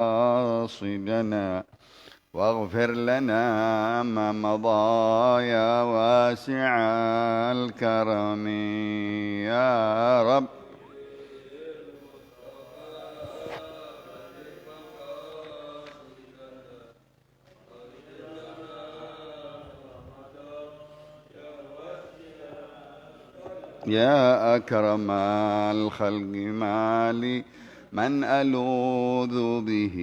مقاصدنا واغفر لنا ما مضى يا واسع الكرم يا رب. يا أكرم الخلق ما لي من ألوذ به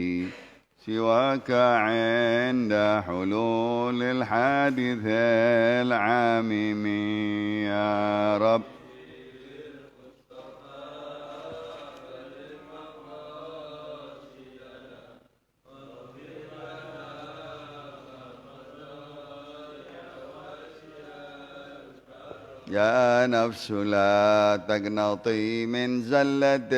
سواك عند حلول الحادث العامم يا رب. يا نفس لا تقنطي من زلة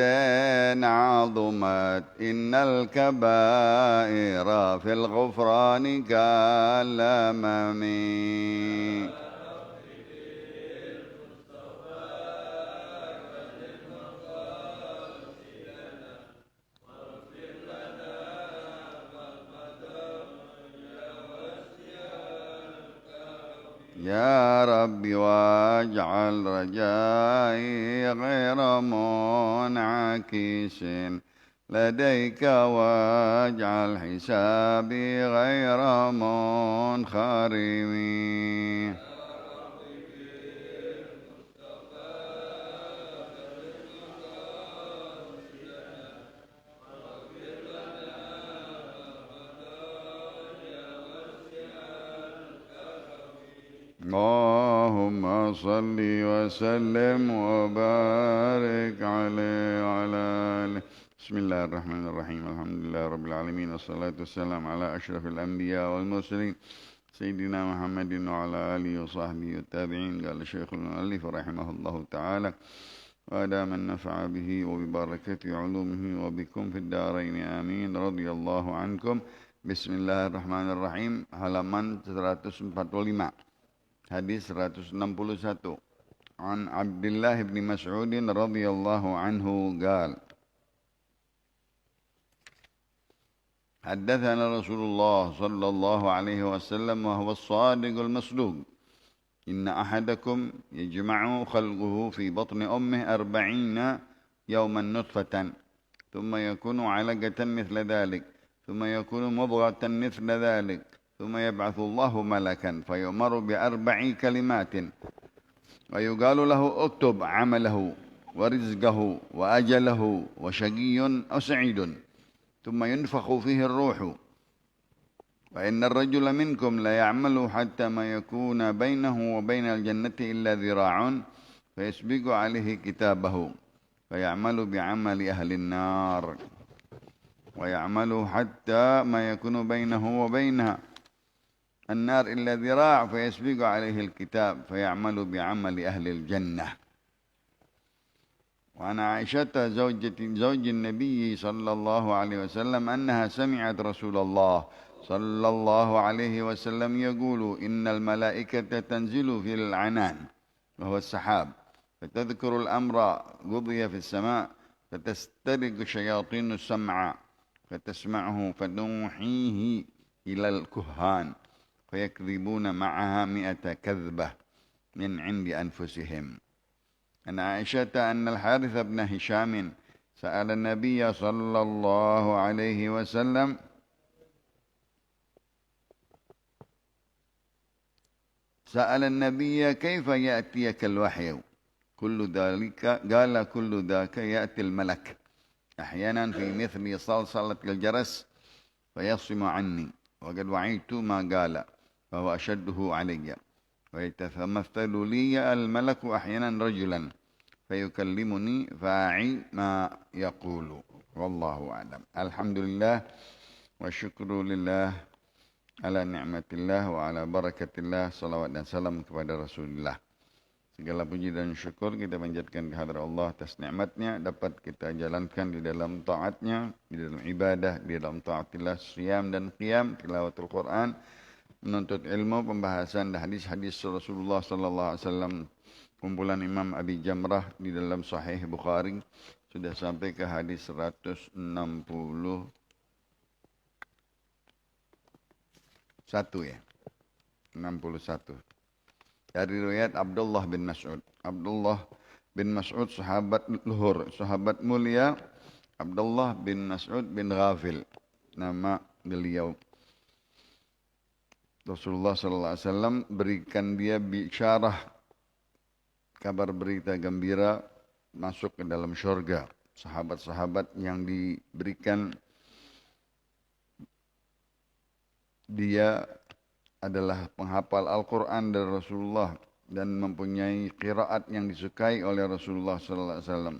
عظمت إن الكبائر في الغفران كالأمم. يا رب واجعل رجائي غير منعكس لديك واجعل حسابي غير منخرم. اللهم صل وسلم وبارك عليه وعلى آله. بسم الله الرحمن الرحيم. الحمد لله رب العالمين، والصلاة والسلام على أشرف الأنبياء والمرسلين سيدنا محمد وعلى آله وصحبه والتابعين. قال الشيخ المؤلف رحمه الله تعالى: وأدام النفع به وببركة علومه وبكم في الدارين آمين. رضي الله عنكم. بسم الله الرحمن الرحيم. Halaman 145. Hadis 161. An Abdullah bin Mas'ud radhiyallahu anhu قال: حدثنا رسول الله صلى الله عليه وسلم وهو الصادق المصدوق: إن أحدكم يجمع خلقه في بطن أمه 40 يوما نطفة ثم يكون علقة مثل ذلك ثم يكون مضغة مثل ذلك ثم يبعث الله ملكا فيؤمر ب4 كلمات ويقال له: اكتب عمله ورزقه وأجله وشقي أو سعيد، ثم ينفخ فيه الروح، وإن الرجل منكم ليعمل حتى ما يكون بينه وبين الجنة إلا ذراع فيسبق عليه كتابه فيعمل بعمل أهل النار، ويعمل حتى ما يكون بينه وبينها النار إلا ذراع فيسبق عليه الكتاب فيعمل بعمل أهل الجنة. وعن عائشة زوج النبي صلى الله عليه وسلم أنها سمعت رسول الله صلى الله عليه وسلم يقول: إن الملائكة تنزل في العنان وهو السحاب فتذكر الأمر قضي في السماء فتسترق شياطين السمع فتسمعه فتوحيه إلى الكهان فيكذبون معها 100 كذبة من عند أنفسهم. عن عائشة أن الحارث بن هشام سأل النبي صلى الله عليه وسلم كيف يأتيك الوحي؟ كل ذلك قال: كل ذاك يأتي الملك أحيانا في مثل صلصلة الجرس فيصم عني، وقد وعيت ما قال فهو أشده علي، ويتمثل لي الملك أحيانا رجلا فيكلمني فأعي ما يقول، والله أعلم. الحمد لله والشكر لله ala ni'matillah wa ala barakatillah. Salawat dan salam kepada Rasulullah. Segala puji dan syukur kita panjatkan kehadrat Allah atas nikmatnya dapat kita jalankan di dalam taatnya, di dalam ibadah, di dalam taatillah, siyam dan qiyam, tilawatul Quran, menuntut ilmu, pembahasan dan hadis-hadis Rasulullah sallallahu alaihi wasallam. Kumpulan Imam Abi Jamrah di dalam Sahih Bukhari sudah sampai ke hadis 160 ya. 61. Dari riwayat Abdullah bin Mas'ud. Abdullah bin Mas'ud sahabat luhur, sahabat mulia. Abdullah bin Mas'ud bin Ghafil. Nama beliau. Rasulullah sallallahu alaihi wasallam berikan dia bisyarah, kabar berita gembira masuk ke dalam syurga. Sahabat-sahabat yang diberikan dia adalah penghafal Al-Quran dari Rasulullah dan mempunyai qiraat yang disukai oleh Rasulullah sallallahu alaihi wasallam.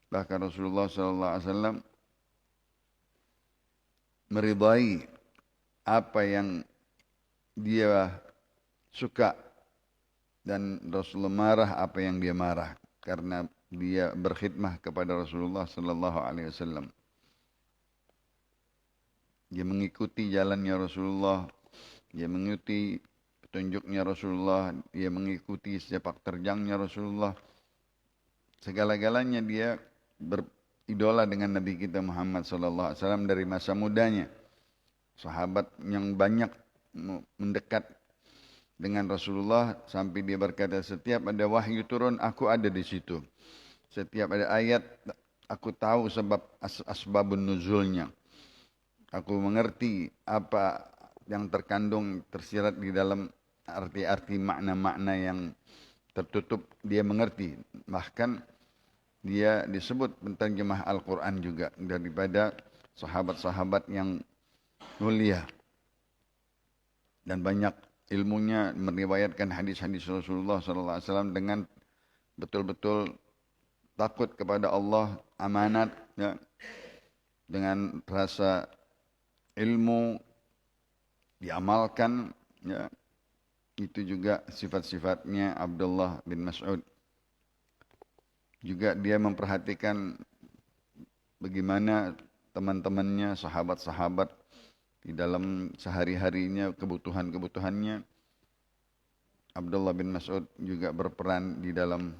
Bahkan Rasulullah sallallahu alaihi wasallam meridai apa yang dia suka dan Rasulullah marah apa yang dia marah karena dia berkhidmah kepada Rasulullah sallallahu alaihi wasallam. Dia mengikuti jalannya Rasulullah, dia mengikuti petunjuknya Rasulullah, dia mengikuti sepak terjangnya Rasulullah. Segala-galanya dia beridola dengan Nabi kita Muhammad sallallahu alaihi wasallam dari masa mudanya. Sahabat yang banyak mendekat dengan Rasulullah sampai dia berkata, setiap ada wahyu turun aku ada di situ. Setiap ada ayat aku tahu sebab asbabun nuzulnya. Aku mengerti apa yang terkandung tersirat di dalam arti-arti makna-makna yang tertutup, dia mengerti. Bahkan dia disebut penterjemah Al-Quran juga daripada sahabat-sahabat yang mulia. Dan banyak ilmunya meriwayatkan hadis-hadis Rasulullah SAW dengan betul-betul takut kepada Allah, amanat, ya, dengan rasa ilmu diamalkan, ya. Itu juga sifat-sifatnya Abdullah bin Mas'ud. Juga dia memperhatikan bagaimana teman-temannya, sahabat-sahabat di dalam sehari-harinya, kebutuhan-kebutuhannya. Abdullah bin Mas'ud juga berperan di dalam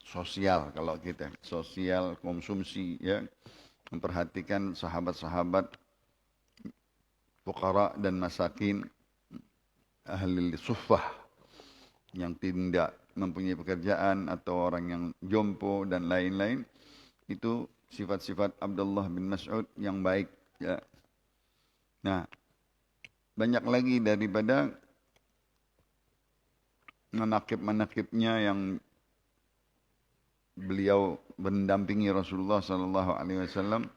sosial, kalau kita sosial konsumsi, ya, memperhatikan sahabat-sahabat fuqara dan masakin, ahli suffah yang tidak mempunyai pekerjaan atau orang yang jompo dan lain-lain. Itu sifat-sifat Abdullah bin Mas'ud yang baik, ya. Nah, banyak lagi daripada manakib-manakibnya yang beliau mendampingi Rasulullah sallallahu alaihi wasallam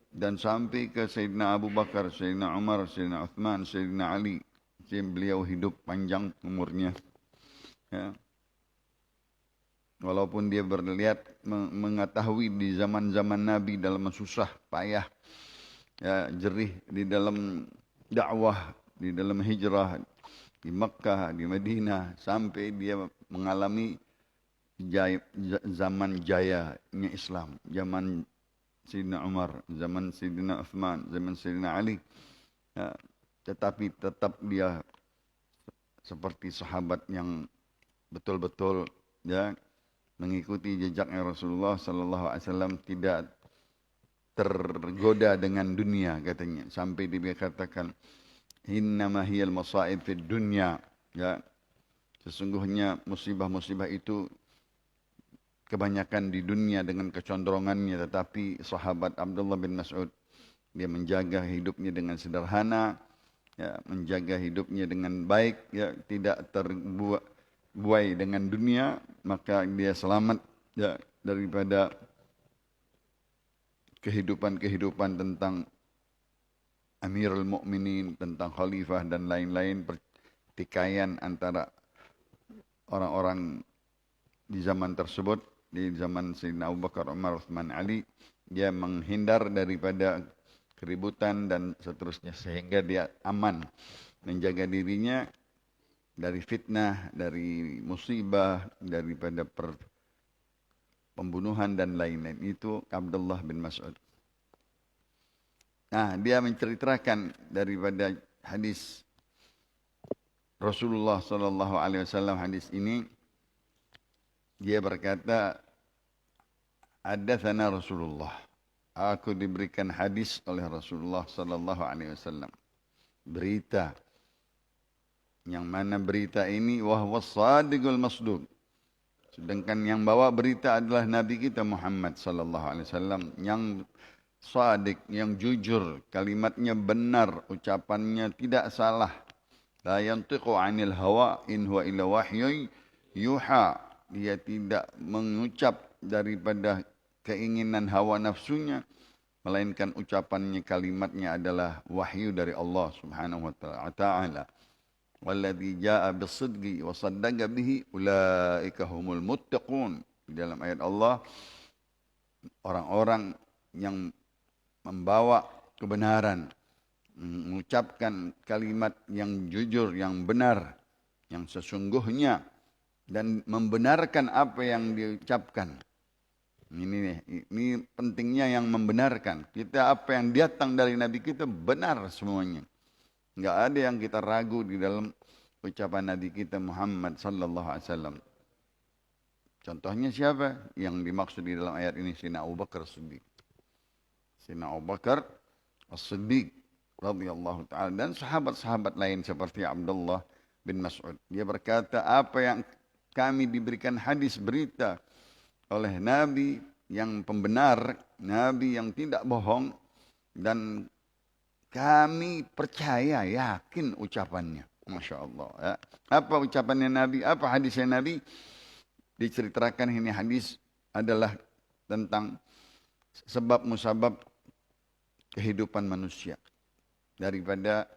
dan sampai ke Sayyidina Abu Bakar, Sayyidina Umar, Sayyidina Uthman, Sayyidina Ali. Beliau hidup panjang umurnya, ya. Walaupun dia berlihat mengetahui di zaman-zaman Nabi dalam susah, payah, ya, jerih di dalam dakwah, di dalam hijrah di Makkah, di Madinah, sampai dia mengalami zaman jayanya Islam, zaman Sayyidina Umar, zaman Sayyidina Uthman, zaman Sayyidina Ali. Ya, tetapi tetap dia seperti sahabat yang betul-betul, ya, mengikuti jejaknya Rasulullah sallallahu alaihi wasallam, tidak tergoda dengan dunia, katanya. Sampai dia katakan, innama hiyal masaib fid dunya, ya. Sesungguhnya musibah-musibah itu kebanyakan di dunia dengan kecondrongannya, tetapi sahabat Abdullah bin Mas'ud, dia menjaga hidupnya dengan sederhana, ya, menjaga hidupnya dengan baik, ya, tidak terbuai dengan dunia, maka dia selamat, ya, daripada kehidupan-kehidupan tentang Amirul Mukminin, tentang khalifah dan lain-lain, pertikaian antara orang-orang di zaman tersebut, di zaman Sayyidina Abu Bakar, Umar, Uthman, Ali. Dia menghindar daripada keributan dan seterusnya, sehingga dia aman, menjaga dirinya dari fitnah, dari musibah, daripada pembunuhan dan lain-lain. Itu Abdullah bin Mas'ud. Nah, dia menceritakan daripada hadis Rasulullah sallallahu alaihi wasallam, hadis ini dia berkata, haddatsana Rasulullah, Aku diberikan hadis oleh Rasulullah sallallahu alaihi wasallam. Berita. Yang mana berita ini wahwas sadiqul masduq. Sedangkan yang bawa berita adalah Nabi kita Muhammad sallallahu alaihi wasallam yang sadiq, yang jujur, kalimatnya benar, ucapannya tidak salah. La yantiqu 'anil hawa in huwa illa wahyun yuha. Dia tidak mengucap daripada keinginan hawa nafsunya, melainkan ucapannya, kalimatnya adalah wahyu dari Allah Subhanahu wa taala. Walladzi jaa bis-sidqi wa saddaqa bihi ulaika humul muttaqun. Di dalam ayat Allah, orang-orang yang membawa kebenaran, mengucapkan kalimat yang jujur, yang benar, yang sesungguhnya, dan membenarkan apa yang diucapkan. Ini pentingnya yang membenarkan. Kita apa yang datang dari Nabi kita benar semuanya. Enggak ada yang kita ragu di dalam ucapan Nabi kita Muhammad sallallahu alaihi wasallam. Contohnya siapa yang dimaksud di dalam ayat ini? Sayyidina Abu Bakar As-Siddiq. Sayyidina Abu Bakar As-Siddiq radhiyallahu taala dan sahabat-sahabat lain seperti Abdullah bin Mas'ud. Dia berkata, apa yang kami diberikan hadis berita oleh Nabi yang pembenar, Nabi yang tidak bohong, dan kami percaya, yakin ucapannya. Masya Allah. Ya. Apa ucapannya Nabi? Apa hadisnya Nabi? Diceritakan ini hadis adalah tentang sebab musabab kehidupan manusia. Daripada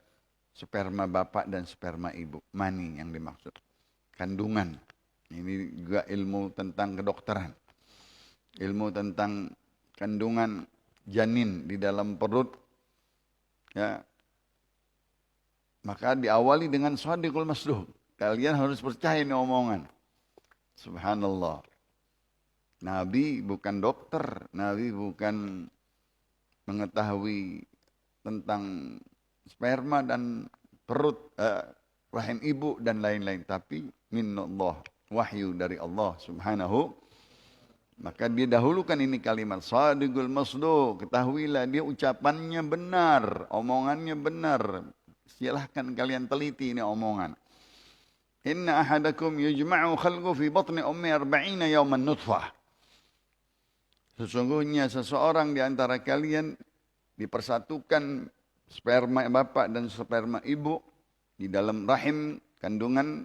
sperma bapak dan sperma ibu. Mani yang dimaksud. Kandungan. Ini juga ilmu tentang kedokteran. Ilmu tentang kandungan janin di dalam perut. Ya, maka diawali dengan shadiqul masduq. Kalian harus percaya ini omongan. Subhanallah. Nabi bukan dokter, Nabi bukan mengetahui tentang sperma dan perut, rahim ibu dan lain-lain, tapi minallah, wahyu dari Allah Subhanahu. Maka dia dahulukan ini kalimat shadiqul masduq. Ketahuilah dia ucapannya benar, omongannya benar. Silahkan kalian teliti ini omongan. Inna ahadakum yujma'u khalqu fi batni ummi 40 yawman nutfah. Sesungguhnya seseorang di antara kalian dipersatukan sperma bapak dan sperma ibu di dalam rahim kandungan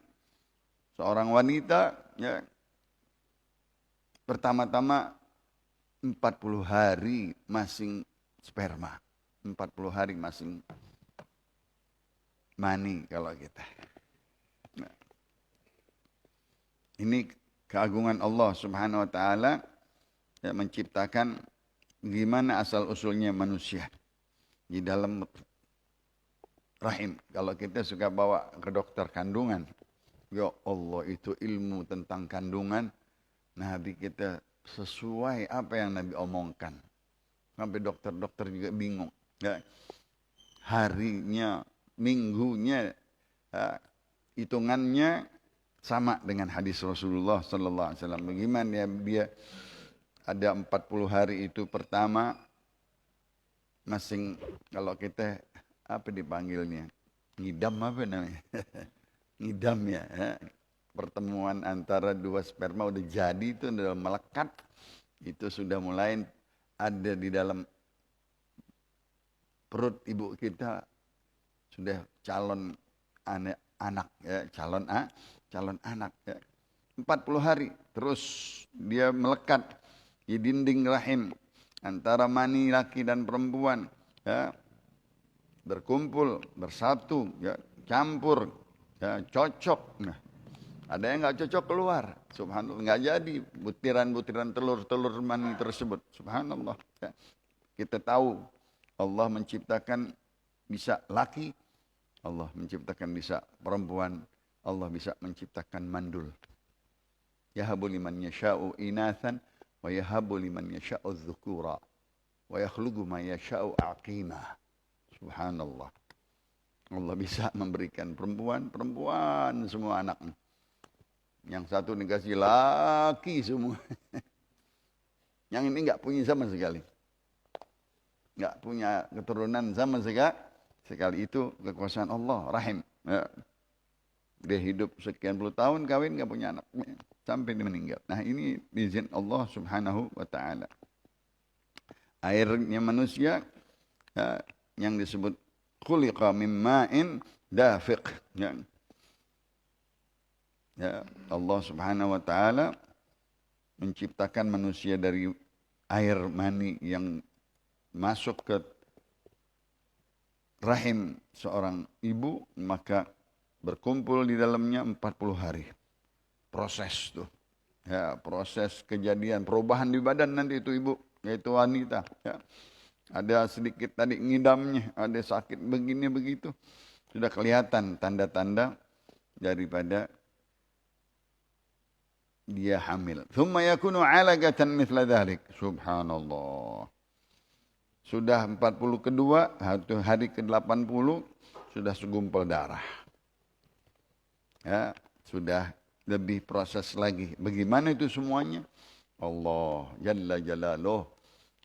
seorang wanita, ya. Pertama-tama 40 hari masing sperma. 40 hari masing mani kalau kita. Nah, ini keagungan Allah Subhanahu wa taala yang menciptakan gimana asal-usulnya manusia di dalam rahim. Kalau kita suka bawa ke dokter kandungan, ya Allah itu ilmu tentang kandungan. Nabi kita sesuai apa yang Nabi omongkan. Sampai dokter-dokter juga bingung. Ya. Harinya, minggunya, hitungannya sama dengan hadis Rasulullah sallallahu alaihi wasallam. Bagaimana dia ada 40 hari itu pertama masing, kalau kita apa dipanggilnya? Ngidam apa namanya? Ngidam ya. Pertemuan antara dua sperma udah jadi, itu udah melekat, itu sudah mulai ada di dalam perut ibu kita, sudah calon anak ya, calon anak ya. 40 hari terus dia melekat di dinding rahim antara mani laki dan perempuan, ya, berkumpul, bersatu, ya, campur, ya, cocok. Nah, ada yang nggak cocok keluar, subhanallah, nggak jadi butiran-butiran telur mani tersebut, subhanallah. Ya. Kita tahu Allah menciptakan bisa laki, Allah menciptakan bisa perempuan, Allah bisa menciptakan mandul. Yahabu liman yasha'u inathan wa yahabu liman yasha'u dzukura wa yakhluqu ma yasha'u aqima. Subhanallah. Allah bisa memberikan perempuan semua anaknya. Yang satu dikasih laki semua. Yang ini enggak punya sama sekali. Enggak punya keturunan sama sekali. Itu kekuasaan Allah, rahim. Ya. Dia hidup sekian puluh tahun, kawin, enggak punya anak. Sampai dia meninggal. Nah ini izin Allah subhanahu wa ta'ala. Airnya manusia ya, yang disebut khuliqa min ma'in dafiq. Ya. Ya, Allah subhanahu wa ta'ala menciptakan manusia dari air mani yang masuk ke rahim seorang ibu, maka berkumpul di dalamnya 40 hari. Proses tuh. Ya, proses kejadian perubahan di badan nanti itu ibu, yaitu wanita. Ya. Ada sedikit tadi ngidamnya, ada sakit begini begitu. Sudah kelihatan tanda-tanda daripada dia hamil. Thumma yakunu 'alaqatan mithla dhalik. Subhanallah. Sudah 40 kedua, hari ke-80 sudah segumpal darah. Ya, sudah lebih proses lagi. Bagaimana itu semuanya? Allah Jalla Jalaluh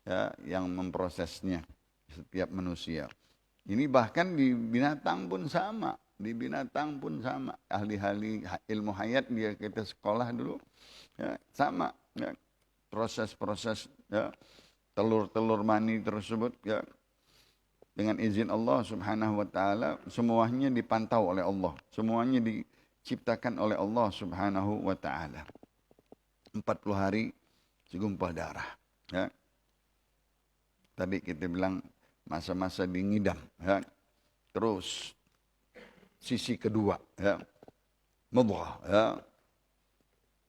ya, yang memprosesnya setiap manusia. Ini bahkan di binatang pun sama. Di binatang pun sama. Ahli-ahli ilmu hayat dia kita sekolah dulu. Ya, sama. Ya. Proses-proses ya, telur-telur mani tersebut ya, dengan izin Allah subhanahu wa ta'ala semuanya dipantau oleh Allah. Semuanya diciptakan oleh Allah subhanahu wa ta'ala. 40 hari segumpal darah. Ya. Tadi kita bilang masa-masa di ngidam. Ya. Terus sisi kedua. Ya. Mudghah. Ya.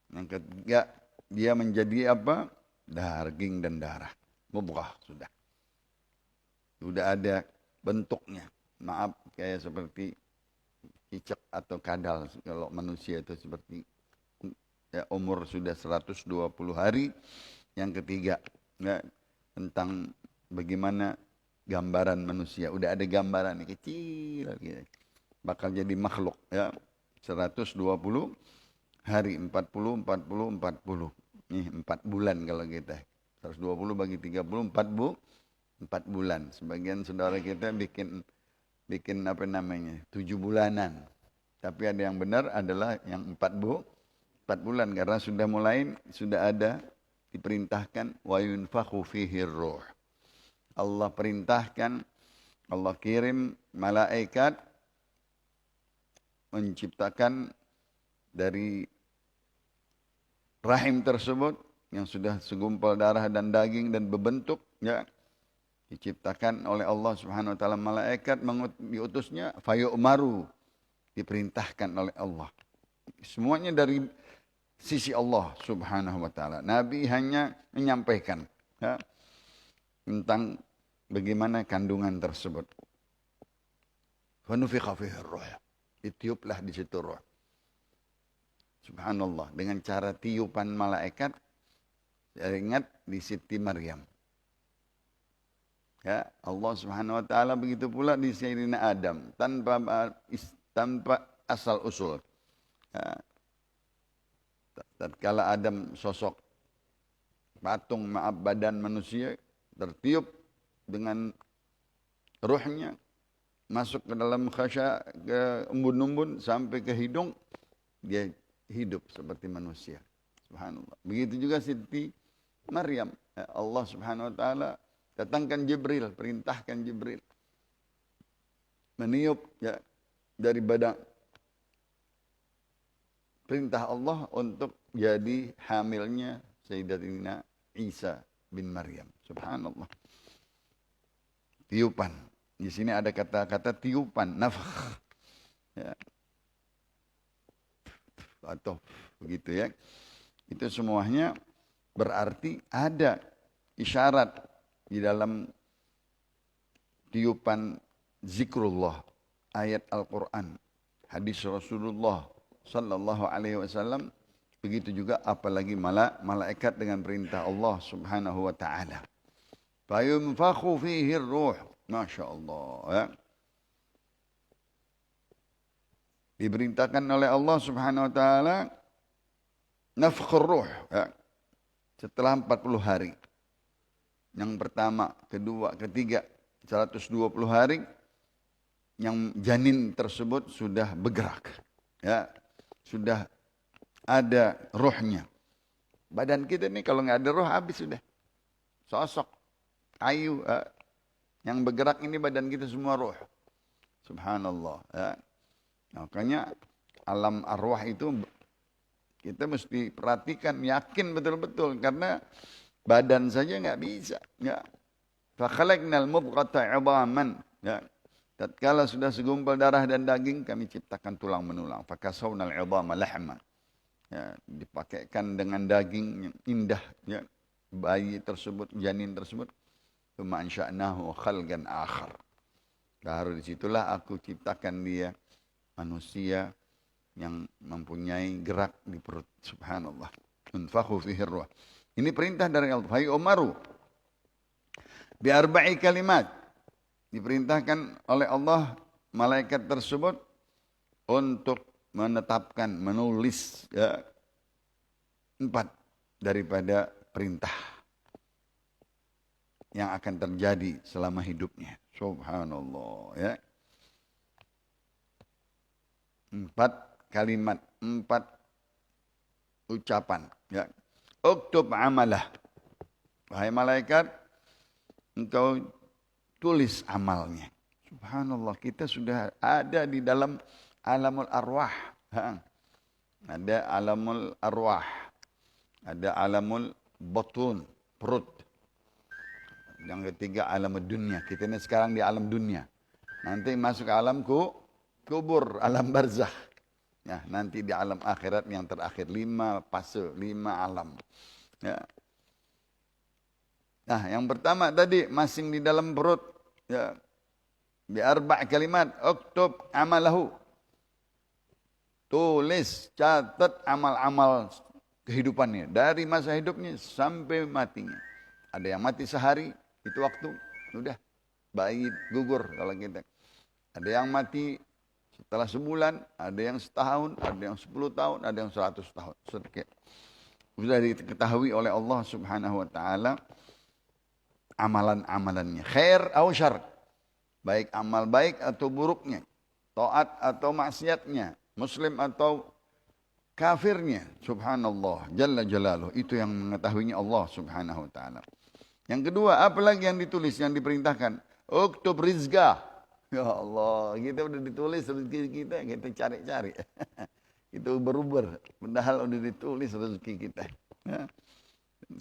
Yang ketiga dia menjadi apa? Daging dan darah. Mudghah sudah. Sudah ada bentuknya. Maaf kayak seperti cicak atau kadal. Kalau manusia itu seperti ya, umur sudah 120 hari. Yang ketiga ya, tentang bagaimana gambaran manusia. Udah ada gambaran kecil gitu. Bakal jadi makhluk ya. 120 hari 40 40 40. Nih 4 bulan kalau kita. 120 bagi 30 4 bulan. Sebagian saudara kita bikin apa namanya? 7 bulanan. Tapi ada yang benar adalah yang 4 bulan karena sudah ada diperintahkan wa yunfakhu fihi ruh. Allah perintahkan, Allah kirim malaikat menciptakan dari rahim tersebut yang sudah segumpal darah dan daging dan berbentuk ya, diciptakan oleh Allah Subhanahu wa taala malaikat diutusnya fayu'maru, diperintahkan oleh Allah. Semuanya dari sisi Allah Subhanahu wa taala. Nabi hanya menyampaikan ya, tentang bagaimana kandungan tersebut. Fa nufikha fihi ruh. Ditiuplah di situ ruh. Subhanallah, dengan cara tiupan malaikat. Saya ingat di Siti Maryam. Ya, Allah Subhanahu wa taala begitu pula di Sayyidina Adam tanpa asal usul. Ya. Tatkala Adam sosok patung badan manusia tertiup dengan ruhnya masuk ke dalam khasya ke umbun-umbun sampai ke hidung, dia hidup seperti manusia. Subhanallah. Begitu juga Siti Maryam. Allah Subhanahu wa taala datangkan Jibril, perintahkan Jibril meniup ya, dari badan, perintah Allah untuk jadi hamilnya Sayyidatina Isa bin Maryam. Subhanallah. Tiupan. Di sini ada kata-kata tiupan, nafkh. Ya. Atau begitu ya. Itu semuanya berarti ada isyarat di dalam tiupan zikrullah, ayat Al-Quran, hadis Rasulullah sallallahu alaihi wasallam. Begitu juga apalagi malaikat dengan perintah Allah Subhanahu wa taala. Fa yunfakhu fihi ar-ruh. Masyaallah ya. Diperintahkan oleh Allah Subhanahu wa taala nafkhur ruh ya. Setelah 40 hari. Yang pertama, kedua, ketiga, 120 hari yang janin tersebut sudah bergerak. Ya, sudah ada rohnya. Badan kita ini kalau nggak ada roh habis sudah. Sosok, kayu. Yang bergerak ini badan kita semua roh. Subhanallah. Ya. Makanya alam arwah itu kita mesti perhatikan, yakin betul-betul. Karena badan saja nggak bisa. Ya. Fakhalaqnal mudghata 'idhaman. Ya. Tatkala sudah segumpal darah dan daging, kami ciptakan tulang menulang. Fakasawnal 'idhama lahma. Ya, dipakaikan dengan daging yang indah, ya. Bayi tersebut, janin tersebut, tsumma ansha'nahu khalqan akhar. Baru disitulah aku ciptakan dia manusia yang mempunyai gerak di perut. Subhanallah. Unfakhu fihi ruh. Ini perintah dari Allah. Hai Umaru bi arba'i kalimat. Diperintahkan oleh Allah malaikat tersebut untuk menetapkan, menulis, ya, 4 daripada perintah yang akan terjadi selama hidupnya. Subhanallah, ya. 4 kalimat, 4 ucapan, ya. Uktub amalah. Wahai malaikat, engkau tulis amalnya. Subhanallah, kita sudah ada di dalam alamul arwah. Ada alamul arwah. Ada alamul batun, perut. Yang ketiga alam dunia. Kita ini sekarang di alam dunia. Nanti masuk ke alam kubur, alam barzakh. Ya, nanti di alam akhirat yang terakhir 5 fase, 5 alam. Ya. Nah, yang pertama tadi masing di dalam perut. Ya. Bi arba' kalimat, uktub amalahu. Tulis, catat amal-amal kehidupannya. Dari masa hidupnya sampai matinya. Ada yang mati sehari, itu waktu. Sudah, bayi gugur kalau kita. Ada yang mati setelah sebulan, ada yang setahun, ada yang 10 tahun, ada yang 100 tahun. Sedikit. Sudah diketahui oleh Allah subhanahu wa ta'ala amalan-amalannya. Khair atau syar. Baik amal baik atau buruknya. Taat atau maksiatnya. Muslim atau kafirnya. Subhanallah. Jalla jalaluh. Itu yang mengetahuinya Allah subhanahu wa ta'ala. Yang kedua, apa lagi yang ditulis, yang diperintahkan? Uktub rizqah. Ya Allah, kita udah ditulis rezeki kita cari-cari. Itu beruber. Padahal udah ditulis rezeki kita. Ya.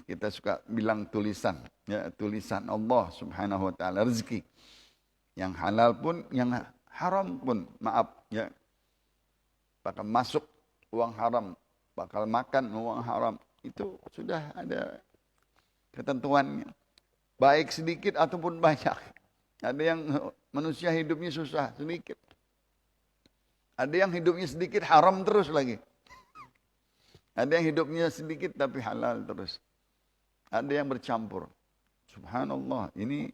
Kita suka bilang tulisan. Ya, tulisan Allah subhanahu wa ta'ala rezeki. Yang halal pun, yang haram pun. Maaf. Ya. Bakal masuk uang haram. Bakal makan uang haram. Itu sudah ada ketentuannya. Baik sedikit ataupun banyak. Ada yang manusia hidupnya susah, sedikit. Ada yang hidupnya sedikit haram terus lagi. Ada yang hidupnya sedikit tapi halal terus. Ada yang bercampur. Subhanallah, ini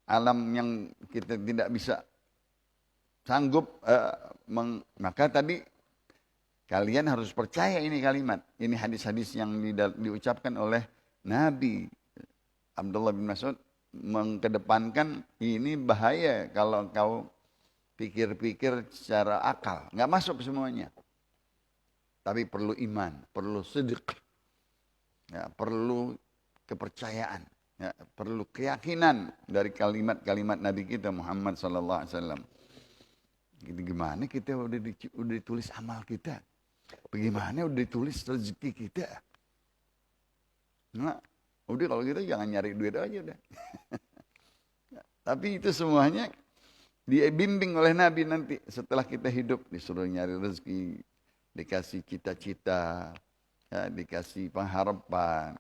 alam yang kita tidak bisa sanggup. Maka tadi kalian harus percaya ini kalimat. Ini hadis-hadis yang diucapkan oleh Nabi Abdullah bin Mas'ud. Mengkedepankan ini bahaya kalau kau pikir-pikir secara akal. Nggak masuk semuanya. Tapi perlu iman, perlu sidq, ya, perlu kepercayaan, ya, perlu keyakinan dari kalimat-kalimat Nabi kita Muhammad sallallahu alaihi wasallam. Gimana kita udah ditulis amal kita? Bagaimana udah ditulis rezeki kita? Nah, udah kalau gitu jangan nyari duit aja udah. Tapi itu semuanya dibimbing oleh Nabi nanti. Setelah kita hidup disuruh nyari rezeki. Dikasih cita-cita. Ya, dikasih pengharapan.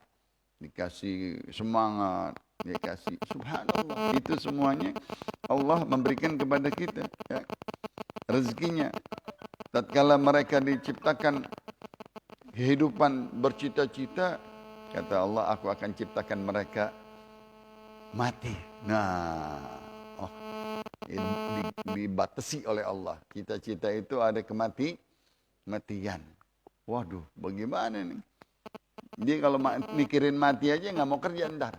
Dikasih semangat. Dikasih subhanallah. Itu semuanya Allah memberikan kepada kita. Ya, rezekinya. Tatkala mereka diciptakan kehidupan bercita-cita. Kata Allah, aku akan ciptakan mereka mati. Nah, dibatasi oleh Allah. Cita-cita itu ada kematian. Waduh, bagaimana nih? Dia kalau mikirin mati aja nggak mau kerja ntar.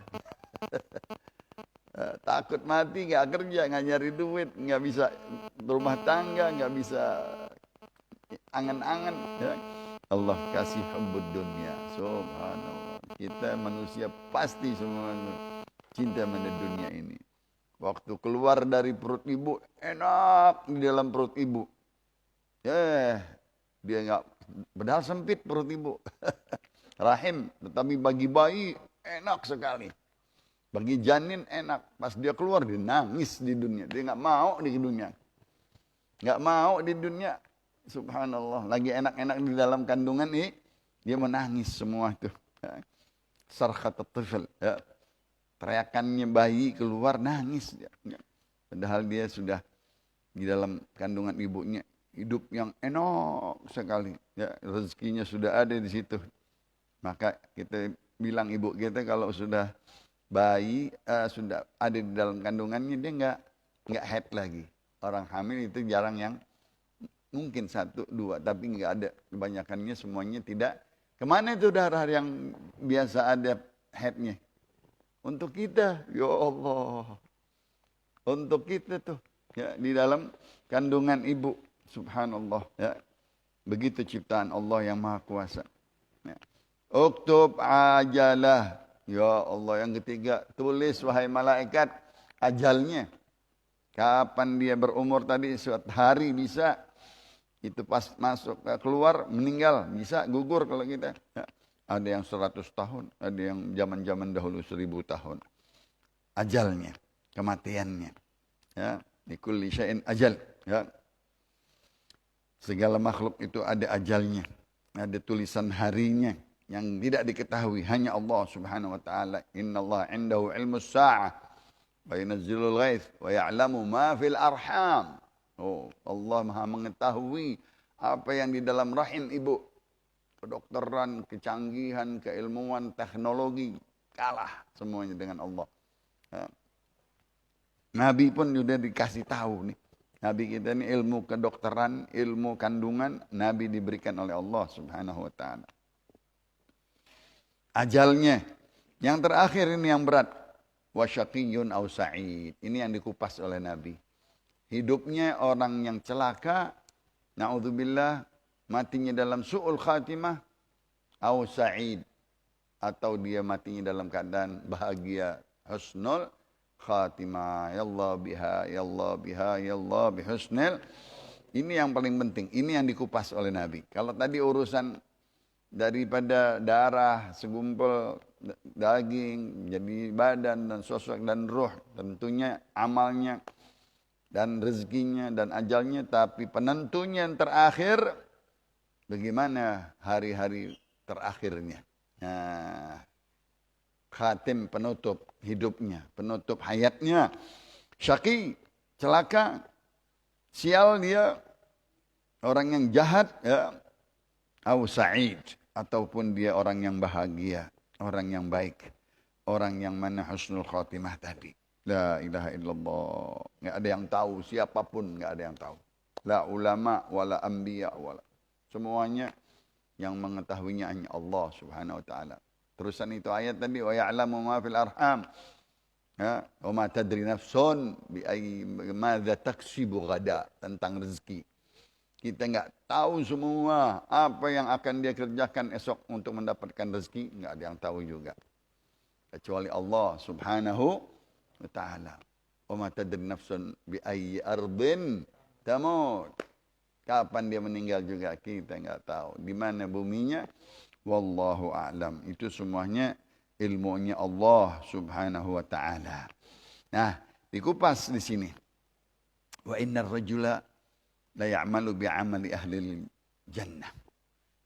Takut mati, nggak kerja, nggak nyari duit, nggak bisa berumah tangga, nggak bisa angan-angan. Ya. Allah kasih hubbud dunia. Subhanallah. Kita manusia pasti semua cinta pada dunia ini. Waktu keluar dari perut ibu, enak di dalam perut ibu. Dia nggak, padahal sempit perut ibu. Rahim, tetapi bagi bayi enak sekali. Bagi janin enak. Pas dia keluar, dia nangis di dunia. Dia nggak mau di dunia. Nggak mau di dunia. Subhanallah. Lagi enak-enak di dalam kandungan ini, dia menangis semua itu. Sarkhat at-tifl. Ya. Teriakannya bayi keluar, nangis. Ya. Padahal dia sudah di dalam kandungan ibunya. Hidup yang enak sekali. Ya, rezekinya sudah ada di situ. Maka kita bilang ibu kita kalau sudah bayi sudah ada di dalam kandungannya, dia nggak head lagi. Orang hamil itu jarang yang mungkin 1, 2, tapi nggak ada. Kebanyakannya semuanya tidak. Kemana itu darah yang biasa ada headnya? Untuk kita, ya Allah. Untuk kita tuh, ya, di dalam kandungan ibu, subhanallah. Ya. Begitu ciptaan Allah yang maha kuasa. Ya. Uktub ajalah. Ya Allah, yang ketiga, tulis wahai malaikat ajalnya. Kapan dia berumur tadi, suatu hari bisa. Itu pas masuk, keluar, meninggal. Bisa gugur kalau kita. Ya. Ada yang 100 tahun, ada yang zaman-zaman dahulu 1000 tahun. Ajalnya, kematiannya. Ya, likulli syai'in ajal. Ya. Segala makhluk itu ada ajalnya. Ada tulisan harinya. Yang tidak diketahui hanya Allah subhanahu wa ta'ala. Inna Allah indahu ilmu sa'ah wa yunazzilul ghaith wa ya'lamu ma fil arham. Oh, Allah maha mengetahui apa yang di dalam rahim ibu. Kedokteran, kecanggihan, keilmuan, teknologi kalah semuanya dengan Allah. Ya. Nabi pun sudah dikasih tahu nih. Nabi kita ini ilmu kedokteran, ilmu kandungan, Nabi diberikan oleh Allah subhanahu wa ta'ala. Ajalnya. Yang terakhir ini yang berat. Wasyaqiyyun aw sa'id. Ini yang dikupas oleh Nabi. Hidupnya orang yang celaka, na'udzubillah, matinya dalam su'ul khatimah, aw sa'id. Atau dia matinya dalam keadaan bahagia, husnul khatimah. Ya Allah biha, ya Allah biha, ya Allah bihusnil. Ini yang paling penting. Ini yang dikupas oleh Nabi. Kalau tadi urusan daripada darah, segumpal daging, jadi badan dan sosok dan ruh, tentunya amalnya dan rezekinya dan ajalnya, tapi penentunya yang terakhir, bagaimana hari-hari terakhirnya. Nah, khatim, penutup hidupnya, penutup hayatnya. Syaqi, celaka, sial dia, orang yang jahat, ya. Au sa'id, ataupun dia orang yang bahagia, orang yang baik, orang yang mana husnul khatimah tadi. La ilaha illallah. Nggak ada yang tahu, siapapun nggak ada yang tahu. La ulama, wala anbiya, wala. Semuanya yang mengetahuinya hanya Allah subhanahu wa ta'ala. Terusan itu ayat tadi, wa ya'lamu ma fil arham. Ya, wa ma tadri nafsun bi ayyi madza taksibu ghada, tentang rezeki. Kita nggak tahu semua apa yang akan dia kerjakan esok untuk mendapatkan rezeki. Nggak ada yang tahu juga. Kecuali Allah subhanahu wa ta'ala. Wa ma tadri nafsun bi ayyi ardin tamut. Kapan dia meninggal juga kita nggak tahu. Di mana buminya? Wallahu a'lam. Itu semuanya ilmunya Allah subhanahu wa ta'ala. Nah, dikupas di sini. Wa innar rajula la ya'malu bi'amali ahli jannah.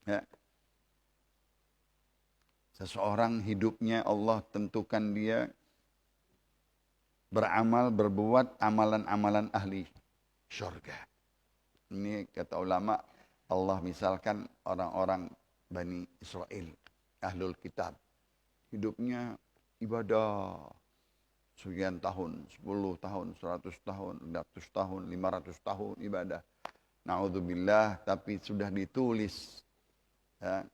Ya. Seseorang hidupnya Allah tentukan dia beramal, berbuat amalan-amalan ahli syurga. Ini kata ulama, Allah misalkan orang-orang Bani Israel, ahlul kitab. Hidupnya ibadah sekian tahun, 10 tahun, 100 tahun, 100 tahun, 500 tahun ibadah. Na'udzubillah, tapi sudah ditulis. Ya.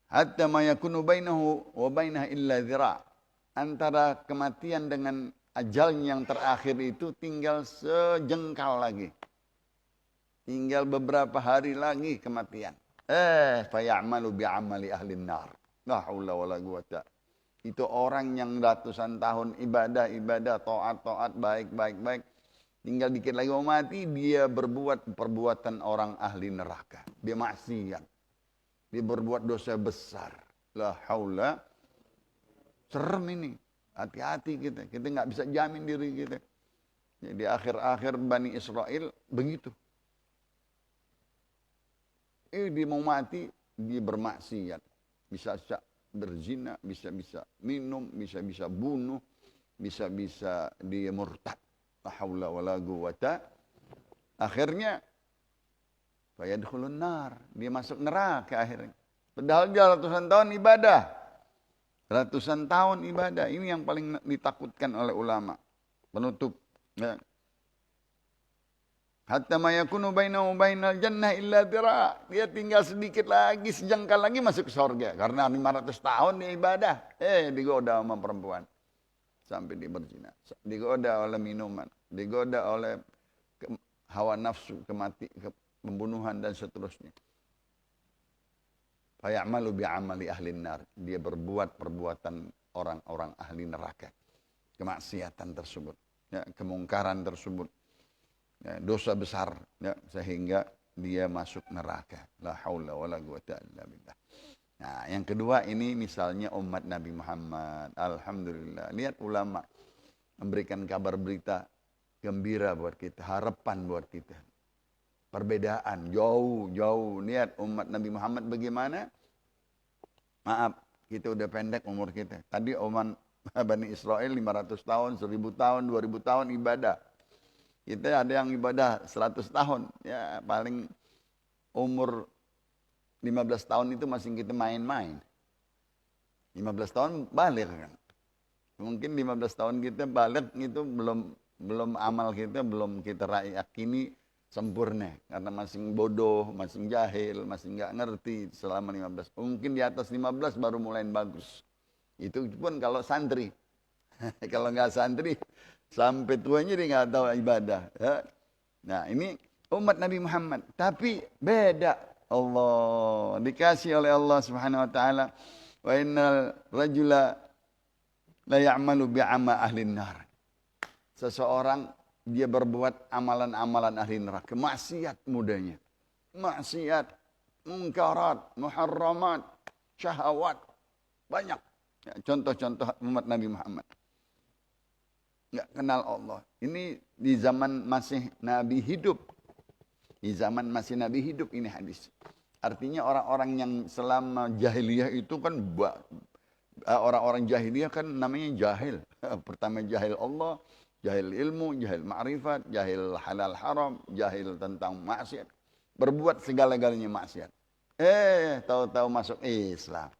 Hatta ma yakunu bainahu wa bainaha illa dhira'. antara kematian dengan ajalnya yang terakhir itu tinggal sejengkal lagi. Tinggal beberapa hari lagi kematian. Fayamalu bi'amali ahlin nar. La haula wala quwata. Itu orang yang ratusan tahun ibadah, taat, baik. Tinggal dikit lagi mau mati, dia berbuat perbuatan orang ahli neraka. Dia maksiat. Dia berbuat dosa besar. La haula. Serem ini. Hati-hati kita. Kita nggak bisa jamin diri kita. Jadi akhir-akhir Bani Israel begitu. Dia mau mati, dia bermaksiat. Bisa berzina, bisa minum, bisa bunuh, bisa dia murtad. La haula wala quwata. Akhirnya fayadkhulun nar, dia masuk neraka akhirnya. Padahal dia ratusan tahun ibadah. Ratusan tahun ibadah, ini yang paling ditakutkan oleh ulama. Penutup, ya. Hatta ma yakunu bainahu bainal jannah illa dira. Dia tinggal sedikit lagi, sejengkal lagi masuk surga. Karena 500 tahun dia ibadah. Digoda sama perempuan. Sampai dia berzina. Digoda oleh minuman. Digoda oleh hawa nafsu, pembunuhan dan seterusnya. Fayamalu bi'amali ahlin nar. Dia berbuat perbuatan orang-orang ahli neraka. Kemaksiatan tersebut. Ya, kemungkaran tersebut. Ya, dosa besar, ya, sehingga dia masuk neraka. La haula wala quwata illa billah. Nah, yang kedua ini misalnya umat Nabi Muhammad. Alhamdulillah. Lihat ulama memberikan kabar berita gembira buat kita, harapan buat kita. Perbedaan jauh. Lihat umat Nabi Muhammad bagaimana? Maaf, kita udah pendek umur kita. Tadi umat Bani Israel 500 tahun, 1000 tahun, 2000 tahun ibadah. Kita ada yang ibadah 100 tahun. Ya paling umur 15 tahun itu masih kita main-main. 15 tahun balik kan. Mungkin 15 tahun kita balik itu belum amal kita, belum kita yakini sempurna. Karena masih bodoh, masih jahil, masih nggak ngerti selama 15. Mungkin di atas 15 baru mulai bagus. Itu pun kalau santri. Kalau nggak santri, sampai tuanya dia nggak tahu ibadah. Ya. Nah ini umat Nabi Muhammad. Tapi beda. Allah dikasih oleh Allah Subhanahu Wa Taala. Wa innal rajula la ya'malu bi'ama ahlin nar. Seseorang dia berbuat amalan-amalan ahli neraka. Maksiat mudanya. Maksiat, mungkarat, muharramat, syahwat. Banyak. Ya, contoh-contoh umat Nabi Muhammad. Nggak kenal Allah. Ini di zaman masih Nabi hidup. Di zaman masih Nabi hidup ini hadis. Artinya orang-orang yang selama jahiliyah itu kan orang-orang jahiliyah kan namanya jahil. Pertama jahil Allah, jahil ilmu, jahil ma'rifat, jahil halal haram, jahil tentang maksiat. Berbuat segala-galanya maksiat. Tahu-tahu masuk Islam.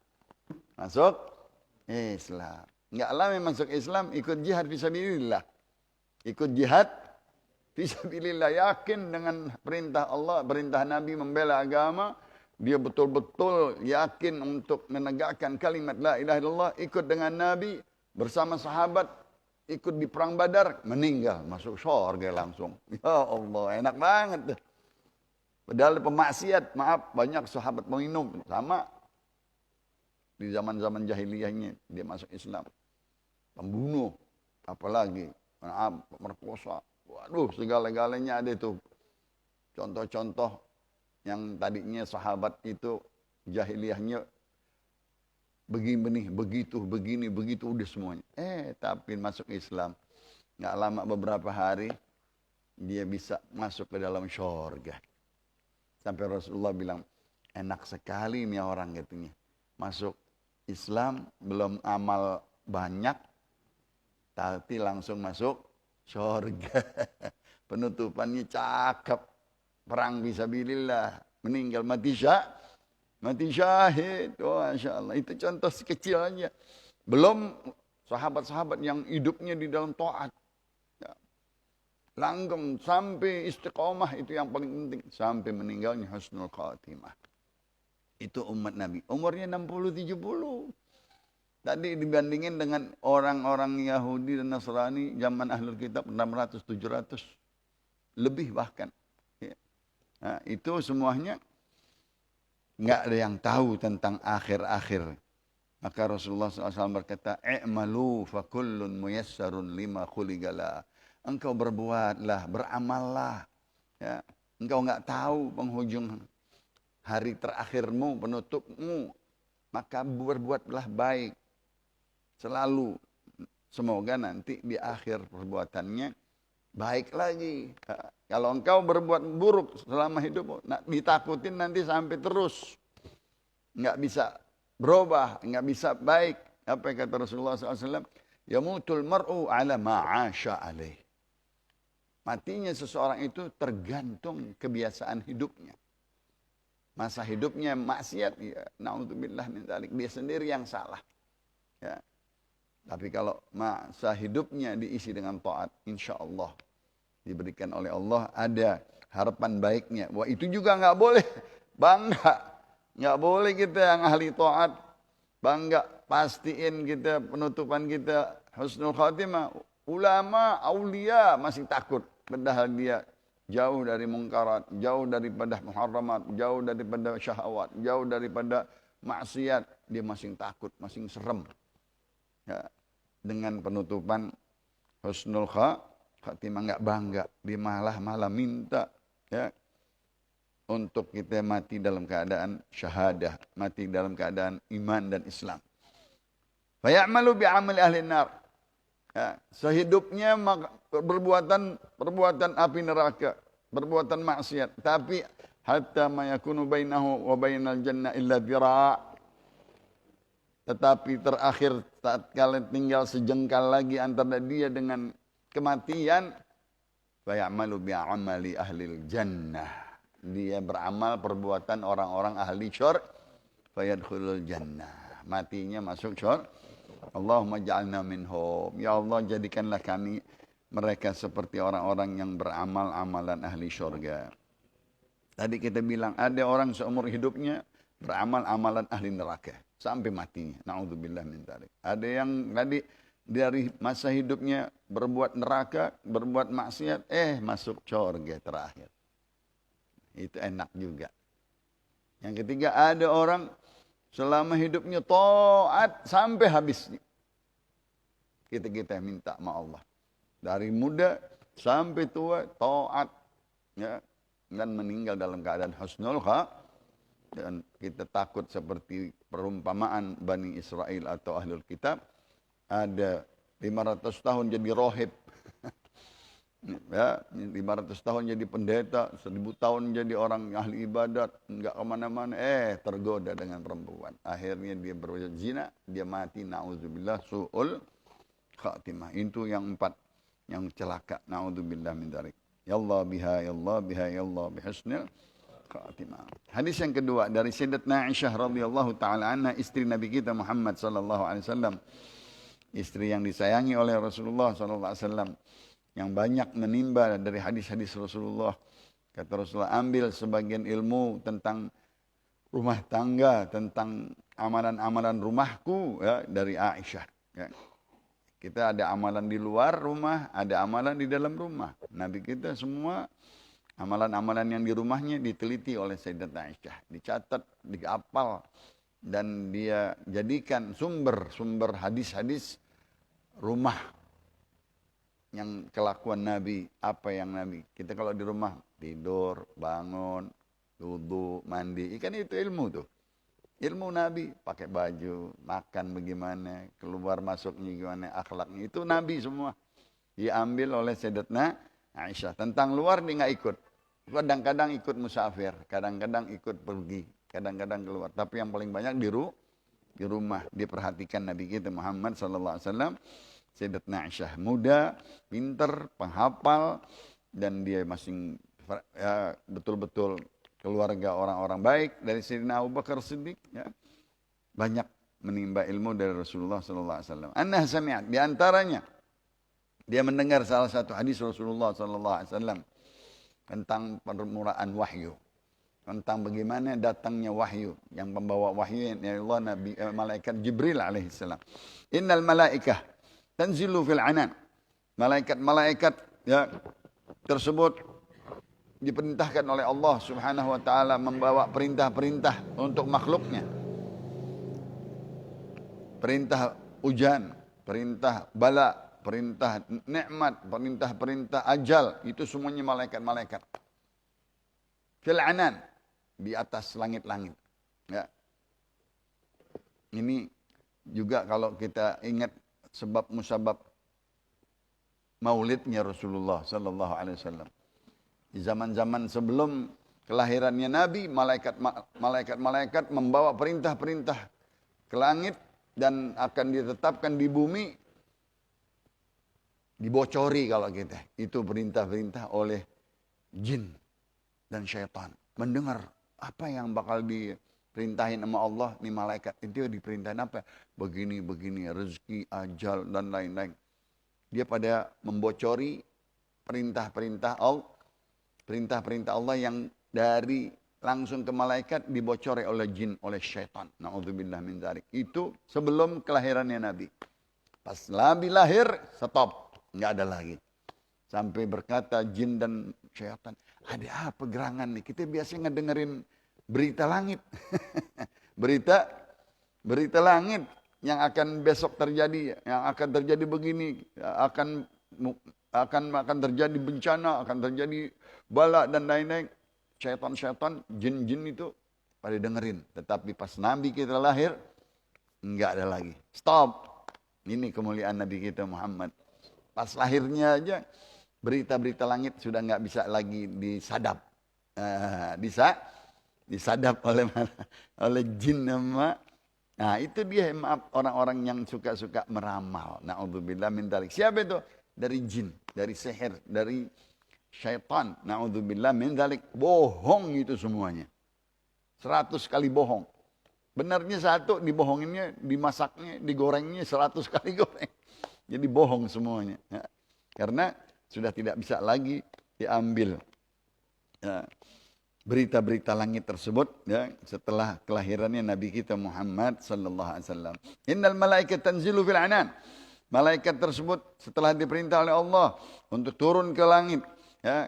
Masuk Islam. Enggak lama masuk Islam, ikut jihad fisabilillah. Ikut jihad fisabilillah, yakin dengan perintah Allah, perintah Nabi membela agama. Dia betul-betul yakin untuk menegakkan kalimat la ilaha illallah, ikut dengan Nabi bersama sahabat, ikut di perang Badar, meninggal, masuk surga langsung. Ya Allah, enak banget. Padahal pemaksiat, maaf, banyak sahabat minum sama di zaman-zaman jahiliyahnya dia masuk Islam. Pembunuh, apalagi merkosa. Waduh, segala-galanya ada itu. Contoh-contoh yang tadinya sahabat itu jahiliyahnya begini, begitu, begini, begitu, udah semuanya. Tapi masuk Islam, nggak lama beberapa hari dia bisa masuk ke dalam syurga. Sampai Rasulullah bilang, enak sekali nih orang katanya. Masuk Islam belum amal banyak, tapi langsung masuk syurga. Penutupannya cakep. Perang fisabilillah, meninggal mati syahid. Oh, Masya Allah. Itu contoh kecil aja. Belum sahabat-sahabat yang hidupnya di dalam taat. Ya. Langgeng sampai istiqomah, itu yang paling penting. Sampai meninggalnya husnul khatimah. Itu umat Nabi. Umurnya 60-70. Tadi dibandingin dengan orang-orang Yahudi dan Nasrani zaman Ahlul Kitab 600, 700 lebih bahkan. Ya. Nah, itu semuanya nggak ada yang tahu tentang akhir-akhir. Maka Rasulullah SAW berkata, "I'malu fa kullun muyassarun lima khuliqala." Engkau berbuatlah, beramallah. Ya. Engkau nggak tahu penghujung hari terakhirmu, penutupmu. Maka berbuatlah baik. Selalu. Semoga nanti di akhir perbuatannya baik lagi. Kalau engkau berbuat buruk selama hidupmu, ditakutin nanti sampai terus. Nggak bisa berubah, nggak bisa baik. Apa yang kata Rasulullah SAW? Yamutul mar'u ala ma'asha alaih. Matinya seseorang itu tergantung kebiasaan hidupnya. Masa hidupnya maksiat, ya, na'udzubillah min dzalik, dia sendiri yang salah. Ya. Tapi kalau masa hidupnya diisi dengan taat, insya Allah diberikan oleh Allah ada harapan baiknya. Wah, itu juga nggak boleh bangga, nggak boleh kita yang ahli taat bangga, pastiin kita penutupan kita husnul khatimah. Ulama, aulia masih takut, padahal dia jauh dari mungkarat, jauh daripada muharramat, jauh daripada syahwat, jauh daripada maksiat, dia masih takut, masih serem. Ya, dengan penutupan husnul khatimah nggak bangga, dia malah minta ya untuk kita mati dalam keadaan syahadah, mati dalam keadaan iman dan Islam. Fa ya'malu bi 'amali ahli nar. Ya, sehidupnya perbuatan api neraka, perbuatan maksiat, tapi hatta ma yakunu bainahu wa bainal jannah illa dhira'. Tetapi terakhir saat kalian tinggal sejengkal lagi antara dia dengan kematian, fayamalu bi'amali ahlil jannah. Dia beramal perbuatan orang-orang ahli syurga, fayadkhulul jannah. Matinya masuk syurga. Allahumma ja'alna minhum. Ya Allah, jadikanlah kami mereka seperti orang-orang yang beramal amalan ahli syurga. Tadi kita bilang ada orang seumur hidupnya beramal amalan ahli neraka sampai matinya. Na'udzubillah min dzalik. Ada yang tadi dari masa hidupnya berbuat neraka, berbuat maksiat, masuk surga terakhir. Itu enak juga. Yang ketiga, ada orang selama hidupnya taat sampai habisnya. Kita minta sama Allah. Dari muda sampai tua taat, ya, dan meninggal dalam keadaan husnul khatimah. Dan kita takut seperti perumpamaan Bani Israel atau Ahlul Kitab. Ada 500 tahun jadi rohib. Ya, 500 tahun jadi pendeta, 1000 tahun jadi orang ahli ibadat, enggak kemana-mana, tergoda dengan perempuan. Akhirnya dia berbuat zina, dia mati, na'udzubillah, su'ul khatimah. Itu yang 4, yang celaka, na'udzubillah min dzalik. Ya Allah biha, ya Allah biha, ya Allah bihusnil khatimah. Hadis yang kedua dari Sayyidatuna Aisyah radhiyallahu taala anha, istri Nabi kita Muhammad sallallahu alaihi wasallam. Istri yang disayangi oleh Rasulullah sallallahu alaihi wasallam, yang banyak menimba dari hadis-hadis Rasulullah. Kata Rasulullah, ambil sebagian ilmu tentang rumah tangga, tentang amalan-amalan rumahku, ya, dari Aisyah. Ya. Kita ada amalan di luar rumah, ada amalan di dalam rumah. Nabi kita semua amalan-amalan yang di rumahnya diteliti oleh Sayyidatuna Aisyah, dicatat, dihafal, dan dia jadikan sumber hadis-hadis rumah yang kelakuan Nabi, apa yang Nabi. Kita kalau di rumah tidur, bangun, wudu, mandi, kan itu ilmu tuh. Ilmu Nabi, pakai baju, makan bagaimana, keluar masuknya gimana, akhlaknya, itu Nabi semua. Diambil oleh Sayyidatuna Aisyah. Tentang luar dia nggak ikut. Kadang-kadang ikut musafir, kadang-kadang ikut pergi, kadang-kadang keluar. Tapi yang paling banyak di rumah. Diperhatikan Nabi kita Muhammad sallallahu alaihi wasallam. Sayyidatuna Aisyah muda, pinter, penghafal, dan dia masing ya, betul-betul keluarga orang-orang baik dari Sayyidina Abu Bakar Siddiq. Ya. Banyak menimba ilmu dari Rasulullah sallallahu alaihi wasallam. Anna sami'at, di antaranya dia mendengar salah satu hadis Rasulullah sallallahu alaihi wasallam tentang permulaan wahyu. tentang bagaimana datangnya wahyu, yang membawa wahyu yang Allah malaikat Jibril alaihissalam. Innal malaikah tanzilu fil anan. Malaikat-malaikat ya tersebut diperintahkan oleh Allah Subhanahu wa taala membawa perintah-perintah untuk makhluknya. Perintah hujan, perintah bala, perintah nikmat, perintah-perintah ajal, itu semuanya malaikat-malaikat. Fil anan, di atas langit-langit. Ya. Ini juga kalau kita ingat sebab musabab maulidnya Rasulullah sallallahu alaihi wasallam. Di zaman-zaman sebelum kelahirannya Nabi, malaikat-malaikat membawa perintah-perintah ke langit dan akan ditetapkan di bumi, dibocori kalau kita. Itu perintah-perintah oleh jin dan syaitan. Mendengar apa yang bakal diperintahin sama Allah, nih malaikat. Itu diperintahin apa? Begini-begini, rezeki, ajal, dan lain-lain. Dia pada membocori perintah-perintah Allah yang dari langsung ke malaikat dibocori oleh jin, oleh syaitan. Na'udzubillah min dzalik. Itu sebelum kelahirannya Nabi. Pas Nabi lahir, stop. Nggak ada lagi. Sampai berkata jin dan syaitan, ada apa gerangan nih? Kita biasanya ngedengerin berita langit. berita langit yang akan besok terjadi, yang akan terjadi begini, akan terjadi bencana, akan terjadi bala dan lain-lain. Syaitan-syaitan, jin-jin itu pada dengerin. Tetapi pas Nabi kita lahir, enggak ada lagi. Stop. Ini kemuliaan Nabi kita Muhammad. Pas lahirnya aja, berita-berita langit sudah enggak bisa lagi disadap. Disadap oleh jin sama. Nah itu dia, maaf, orang-orang yang suka-suka meramal. Na'udzubillah min dzalik. Siapa itu? Dari jin, dari sihir, dari syaitan. Na'udzubillah min dzalik. Bohong itu semuanya. 100 kali bohong. Benarnya satu, dibohonginnya, dimasaknya, digorengnya 100 kali goreng. Jadi bohong semuanya. Ya. Karena sudah tidak bisa lagi diambil. Ya. Berita-berita langit tersebut ya, setelah kelahirannya Nabi kita Muhammad sallallahu alaihi wasallam. Innal malaikat tanzilu fil anan. Malaikat tersebut setelah diperintah oleh Allah untuk turun ke langit ya.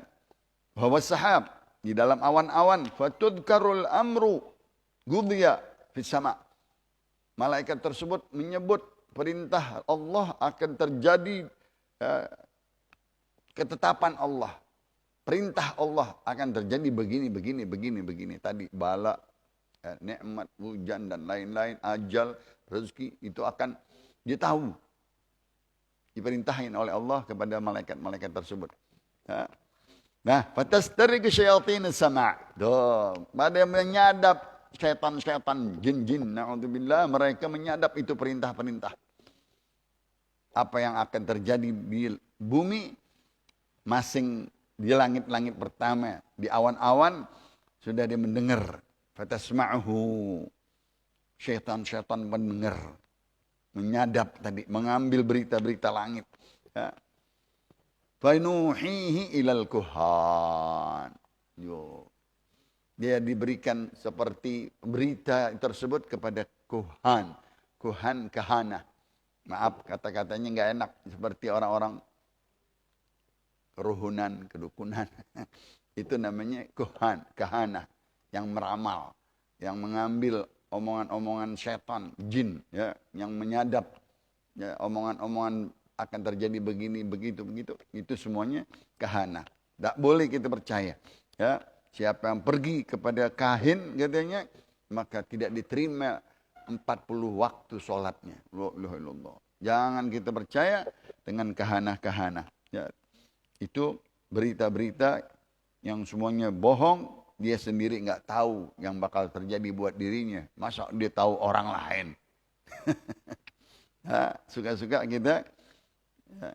Bahwa sahab di dalam awan-awan, fatudkarul amru gudiya fis sama. Malaikat tersebut menyebut perintah Allah akan terjadi ketetapan Allah. Perintah Allah akan terjadi begini. Tadi bala, nikmat, hujan dan lain-lain, ajal, rezeki itu akan ditahu. Diperintahin oleh Allah kepada malaikat-malaikat tersebut. Nah, fatastariqu syayatin as-sama'. Pada menyadap syaitan-syaitan, jin-jin, na'udzubillah, mereka menyadap itu perintah-perintah. Apa yang akan terjadi di bumi, masing di langit-langit pertama, di awan-awan, sudah dia mendengar. Fatasma'uhu. Syaitan-syaitan mendengar. Menyadap tadi, mengambil berita-berita langit. Ya. Fainuhihi ilal kuhan. Dia diberikan seperti berita tersebut kepada kuhan. Kuhan, kahana. Maaf, kata-katanya nggak enak. Seperti orang-orang keruhunan, kedukunan. Itu namanya kuhan, kahana. Yang meramal. Yang mengambil omongan-omongan setan, jin. Ya, yang menyadap. Ya, omongan-omongan akan terjadi begini, begitu. Itu semuanya kahana. Tak boleh kita percaya. Ya, siapa yang pergi kepada kahin katanya, maka tidak diterima 40 waktu sholatnya. Jangan kita percaya dengan kahana-kahana. Ya, itu berita-berita yang semuanya bohong, dia sendiri nggak tahu yang bakal terjadi buat dirinya. Masa dia tahu orang lain? Nah, suka-suka kita ya,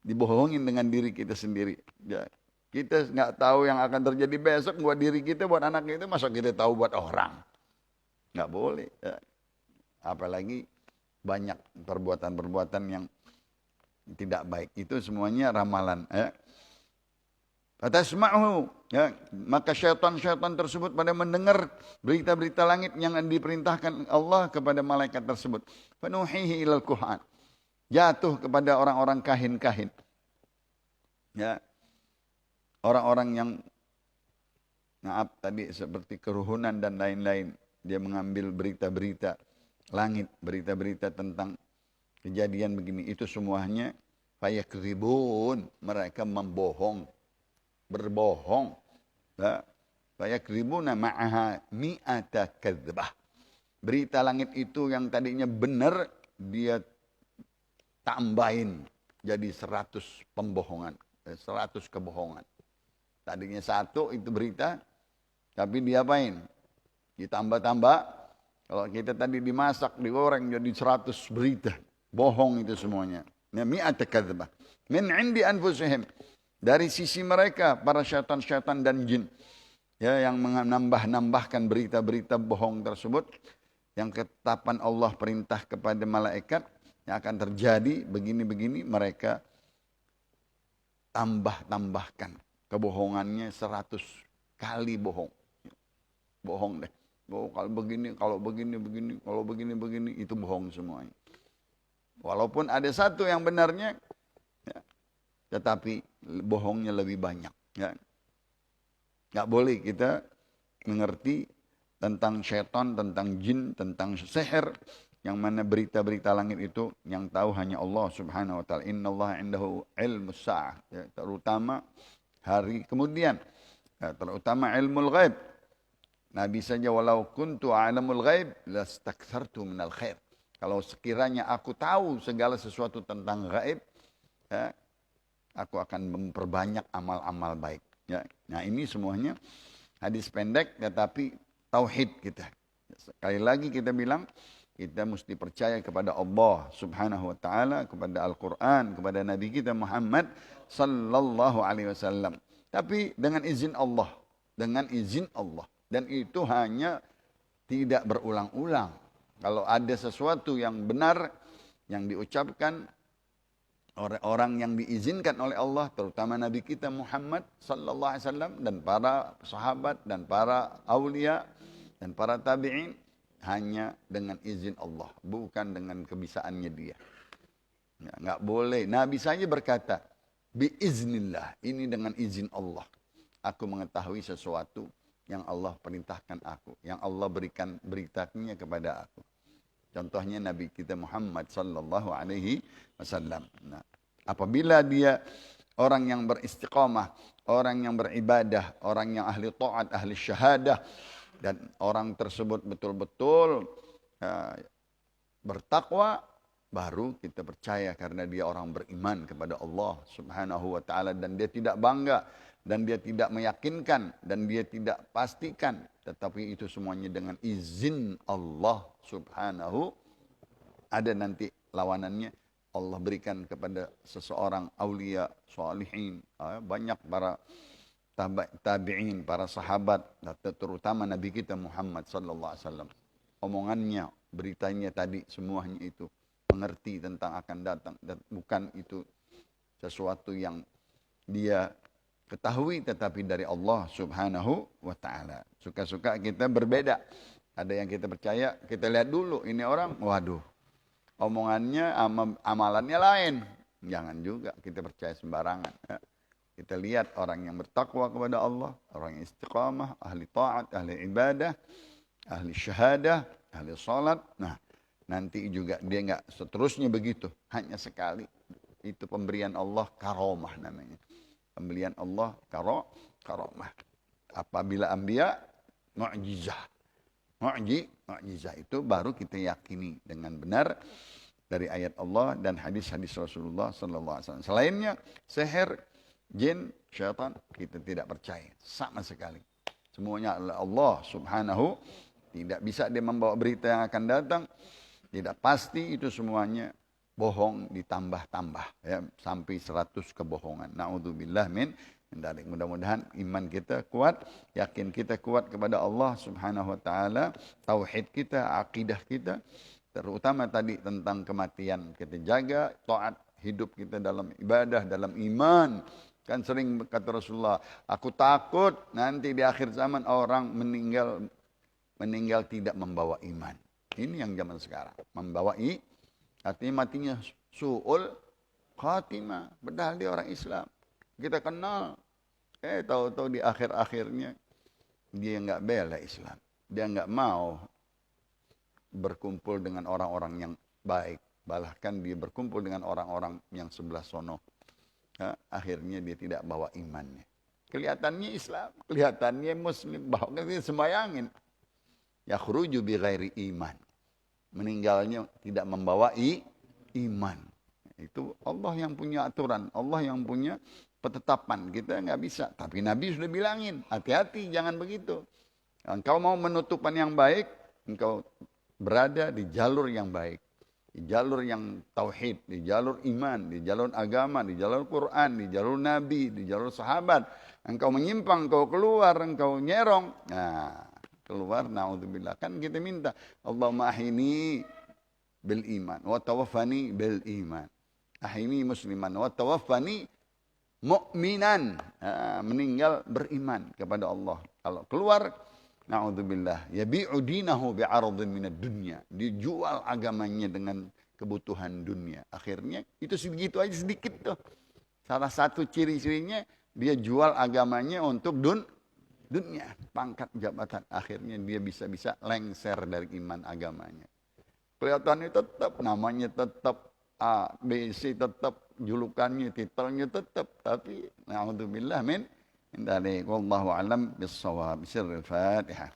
dibohongin dengan diri kita sendiri. Ya, kita nggak tahu yang akan terjadi besok buat diri kita, buat anak kita. Masa kita tahu buat orang? Nggak boleh. Ya. Apalagi banyak perbuatan-perbuatan yang tidak baik. Itu semuanya ramalan. Ya. Fatasma'hu, ya, maka syaitan-syaitan tersebut pada mendengar berita-berita langit yang diperintahkan Allah kepada malaikat tersebut. Fanuhihi ilal kuhan, jatuh kepada orang-orang kahin-kahin. Ya, orang-orang yang maaf tadi seperti keruhunan dan lain-lain. Dia mengambil berita-berita langit, berita-berita tentang kejadian begini. Itu semuanya fayakribun, mereka membohong, berbohong. Ya. Fayakribuna ma'aha mi'ata kadzbah. Berita langit itu yang tadinya benar, dia tambahin jadi 100 pembohongan, 100 kebohongan. Tadinya 1 itu berita, tapi diapain? Ditambah-tambah. Kalau kita tadi dimasak, digoreng jadi 100 berita. Bohong itu semuanya. Mi'ata kadzbah. Min indi anfusihim. Dari sisi mereka, para syaitan-syaitan dan jin. Ya, yang menambah-nambahkan berita-berita bohong tersebut. Yang ketetapan Allah perintah kepada malaikat. Yang akan terjadi begini-begini, mereka tambah-tambahkan. Kebohongannya 100 kali bohong. Bohong deh. Oh, kalau begini, kalau begini, kalau begini, itu bohong semuanya. Walaupun ada satu yang benarnya, ya, tetapi bohongnya lebih banyak. Ya. Nggak boleh kita mengerti tentang syaitan, tentang jin, tentang sihir, yang mana berita-berita langit itu yang tahu hanya Allah Subhanahu wa taala. Innallaha 'indahu ilmus sa'ah, ya, terutama hari kemudian, ya, terutama ilmul ghaib. Nabi saja walau kuntu a'lamul ghaib lastakthartu minal khair. Kalau sekiranya aku tahu segala sesuatu tentang gaib, ya, aku akan memperbanyak amal-amal baik. Ya. Nah ini semuanya hadis pendek tetapi tauhid kita. Sekali lagi kita bilang, kita mesti percaya kepada Allah Subhanahu wa taala, kepada Al-Qur'an, kepada Nabi kita Muhammad sallallahu alaihi wasallam. Tapi dengan izin Allah, dengan izin Allah. Dan itu hanya tidak berulang-ulang. Kalau ada sesuatu yang benar, yang diucapkan oleh orang yang diizinkan oleh Allah, terutama Nabi kita Muhammad sallallahu alaihi wasallam dan para sahabat dan para aulia dan para tabi'in, hanya dengan izin Allah, bukan dengan kebisaannya dia. Ya, enggak boleh. Nabi saja berkata, biiznillah, ini dengan izin Allah. Aku mengetahui sesuatu yang Allah perintahkan aku, yang Allah berikan beritanya kepada aku. Contohnya Nabi kita Muhammad sallallahu alaihi wasallam. Nah, apabila dia orang yang beristiqamah, orang yang beribadah, orang yang ahli taat, ahli syahadah, dan orang tersebut betul-betul bertakwa, baru kita percaya karena dia orang beriman kepada Allah Subhanahu wa taala, dan dia tidak bangga, dan dia tidak meyakinkan, dan dia tidak pastikan, tetapi itu semuanya dengan izin Allah Subhanahu. Ada nanti lawanannya, Allah berikan kepada seseorang aulia, salihin, banyak para tabi'in, para sahabat, terutama Nabi kita Muhammad sallallahu alaihi wasallam. Omongannya, beritanya tadi semuanya itu mengerti tentang akan datang, dan bukan itu sesuatu yang dia ketahui, tetapi dari Allah Subhanahu wa taala. Suka-suka kita berbeda. Ada yang kita percaya, kita lihat dulu ini orang, waduh, omongannya, amalannya lain. Jangan juga kita percaya sembarangan. Ya. Kita lihat orang yang bertakwa kepada Allah, orang yang istiqamah, ahli taat, ahli ibadah, ahli syahadah, ahli salat. Nah, nanti juga dia enggak seterusnya begitu, hanya sekali. Itu pemberian Allah, karomah namanya. Pemberian Allah karomah. Apabila anbiya, mu'jizah. Mu'jizah itu baru kita yakini dengan benar dari ayat Allah dan hadis-hadis Rasulullah sallallahu alaihi wasallam. Selainnya sihir, jin, syaitan, kita tidak percaya sama sekali. Semuanya adalah Allah Subhanahu. Tidak bisa dia membawa berita yang akan datang. Tidak pasti, itu semuanya bohong ditambah-tambah, ya, sampai 100 kebohongan. Na'udzubillah min dzalik. Mudah-mudahan iman kita kuat, yakin kita kuat kepada Allah Subhanahu wa taala, tauhid kita, akidah kita, terutama tadi tentang kematian kita jaga, taat, hidup kita dalam ibadah, dalam iman, Kan sering kata Rasulullah, aku takut nanti di akhir zaman orang meninggal tidak membawa iman. Ini yang zaman sekarang. Membawa artinya matinya su'ul khatimah. Padahal dia orang Islam. Kita kenal. Tahu-tahu di akhir-akhirnya dia nggak bela Islam. Dia nggak mau berkumpul dengan orang-orang yang baik. Bahkan dia berkumpul dengan orang-orang yang sebelah sono. Akhirnya dia tidak bawa imannya. Kelihatannya Islam, kelihatannya Muslim, bahkan dia sembayangin. Yakhruju bi ghairi iman. Meninggalnya tidak membawa iman. Itu Allah yang punya aturan, Allah yang punya ketetapan. Kita nggak bisa. Tapi Nabi sudah bilangin, hati-hati, jangan begitu. Engkau mau menutupan yang baik, engkau berada di jalur yang baik. Di jalur yang tauhid, di jalur iman, di jalur agama, di jalur Quran, di jalur Nabi, di jalur sahabat. Engkau menyimpang, engkau keluar, engkau nyerong. Nah, keluar, na'udzubillah. Kan kita minta, Allahumma ahini bil iman, wa tawaffani bil iman. Ahini musliman, wa tawaffani mu'minan. Meninggal beriman kepada Allah. Kalau keluar, na'udzubillah, yabi'u dinahu bi'aradhin minad dunya. Dijual agamanya dengan kebutuhan dunia. Akhirnya itu segitu aja, sedikit tuh. Salah satu ciri-cirinya dia jual agamanya untuk dunia, pangkat jabatan. Akhirnya dia bisa-bisa lengser dari iman agamanya. Kelihatannya tetap, namanya tetap, A, B, C tetap, julukannya, titelnya tetap. Tapi na'udzubillah min dari wallahu alam bis-shawab. Sirrul Fatihah.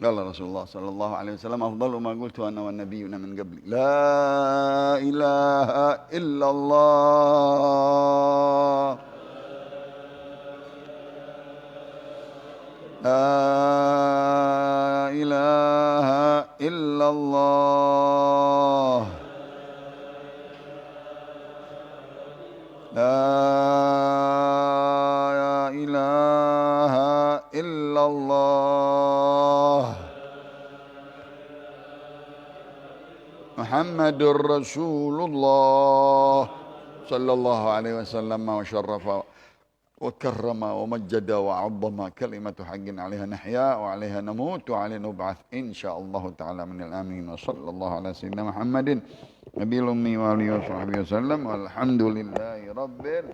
Qala Rasulullah sallallahu alaihi wasallam, afdalu ma qultu ana wan nabiyyuna min qabli, la ilaha illallah, la ilaha illallah, la ilaha illallah, Muhammadur Rasulullah sallallahu alaihi wasallam wa syarrafa wa karrama wa majjada wa 'azzama kalimatu haqqin 'alaiha nahya wa 'alaiha namut wa 'alaiha nub'ats insyaallah taala minal amin wa sallallahu ala sayyidina Muhammadin nabiyil ummi wa alihi wa sahbihi wasallam walhamdulillahi rabbil